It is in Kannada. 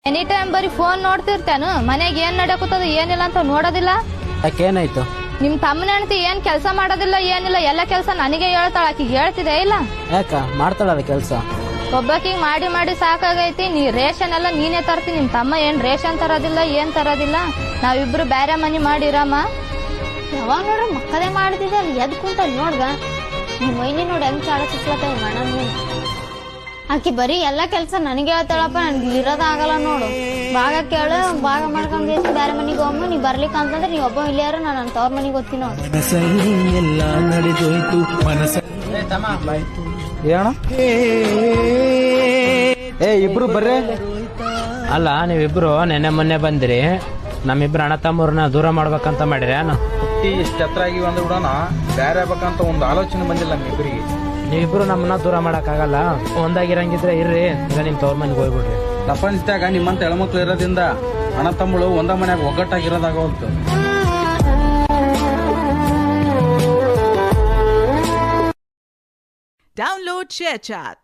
ಎನಿ ಟೈಮ್ ಬರೀ ಫೋನ್ ನೋಡ್ತಿರ್ತೇನು? ಮನೆಗ್ ಏನ್ ನಡಕುತ್ತದ ಏನಿಲ್ಲ ಅಂತ ನೋಡೋದಿಲ್ಲ? ಯಾಕೇನಾಯ್ತು? ನಿಮ್ ತಮ್ಮನ ಹೆಂಡತಿ ಏನ್ ಕೆಲಸ ಮಾಡೋದಿಲ್ಲ ಏನಿಲ್ಲ, ಎಲ್ಲ ಕೆಲಸ ನನಗೆ ಹೇಳ್ತಾಳ. ಆಕಿಗೆ ಹೇಳ್ತಿದೆ ಇಲ್ಲ? ಯಾಕ ಮಾಡ್ತಾಳಲ್ಲ ಕೆಲ್ಸ? ಒಬ್ಬಾಕಿಗ್ ಮಾಡಿ ಮಾಡಿ ಸಾಕಾಗೈತಿ. ನೀ ರೇಷನ್ ಎಲ್ಲ ನೀನೇ ತರ್ತಿ. ನಿಮ್ ತಮ್ಮ ಏನ್ ರೇಷನ್ ತರೋದಿಲ್ಲ ಏನ್ ತರೋದಿಲ್ಲ. ನಾವಿಬ್ರು ಬ್ಯಾರೆ ಮನಿ ಮಾಡಿರಮ್ಮ. ಯಾವಾಗ ನೋಡ್ರ ಮಕ್ಕಳೇ ಮಾಡ್ತಿದ್ದೆ ಅಲ್ಲಿ ಎದ್ ಕುಂತ ನೋಡ್ಗ ನಿಮ್ ಮೈನಿ ನೋಡಿ ಹೆಂಗ್ ಚಾಡ ಸುತ್ತಲತ್ತವ ಮಣ್ಣ. ಆಕಿ ಬರೀ ಎಲ್ಲಾ ಕೆಲ್ಸ ನನಗೆ ಹೇಳ್ತಾಳಪ್ಪ, ನನ್ಗೆ ಇರೋದಾಗಲ್ಲ ನೋಡು. ಭಾಗ ಕೇಳು, ಭಾಗ ಮಾಡ್ಕೊಂಡ್ ಬ್ಯಾರೆ ಮನಿಗೆ ಹೋಗಮ್ಮ. ನೀ ಬರ್ಲಿಕ್ಕ ಅಂತಂದ್ರೆ ನೀವ್ ಒಬ್ಬ ಇಲ್ಲಿಯಾರ ನಾನು ತವ್ರ ಮನಿಗೆ ಹೋಗ್ತೀನಿ ನೋಡು. ಇಬ್ರು ಬರ್ರಿ. ಅಲ್ಲ ನೀವಿಬ್ರು ನೆನ್ನೆ ಮೊನ್ನೆ ಬಂದ್ರಿ, ನಮ್ಮಿಬ್ರು ಅಣ್ಣ ತಮ್ಮವ್ರನ್ನ ದೂರ ಮಾಡ್ಬೇಕಂತ ಮಾಡಿರಿ. ಇಷ್ಟ ಹತ್ರ ಆಗಿವಿ ಅಂದ್ರೆ ಕೂಡ ಬೇರೆ ಆಗ್ಬೇಕಂತ ಒಂದು ಆಲೋಚನೆ ಬಂದಿಲ್ಲ ನಮ್ಮಿಬ್ಬರಿಗೆ. ನೀವಿಬ್ರು ನಮ್ಮನ್ನ ದೂರ ಮಾಡಕ್ ಆಗಲ್ಲ. ಒಂದಾಗಿರಂಗಿದ್ರೆ ಇರ್ರಿ, ಈಗ ನಿಮ್ ತವ್ರ ಮನೆಗೆ ಹೋಗ್ಬಿಡ್ರಿ. ಪ್ರಪಂಚದಾಗ ನಿಮ್ಮಂತ ಹೆಣ್ಮಕ್ಳು ಇರೋದ್ರಿಂದ ಅಣ್ಣ ತಮ್ಮಳು ಒಂದ ಮನ್ಯಾಗ ಒಗ್ಗಟ್ಟಾಗಿರೋದಾಗವಲ್ತು. Download ShareChat.